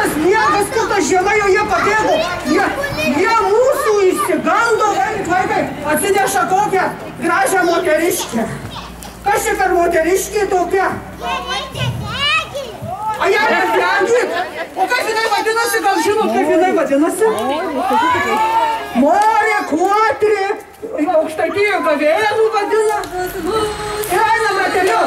Skirtas miegas, skirtas žiema, jau jie pabėgo. Jie mūsų išsigando, vaikai, atsineša kokią gražią moteriškę. Kas čia per moteriškė tokia? A ją nepjagit? O kaip jinai vadinasi, gal žinot, kaip jinai vadinasi? Morė, Kuotrė, Aukštaitijų Gavėnų vadina. Ir einame keliu.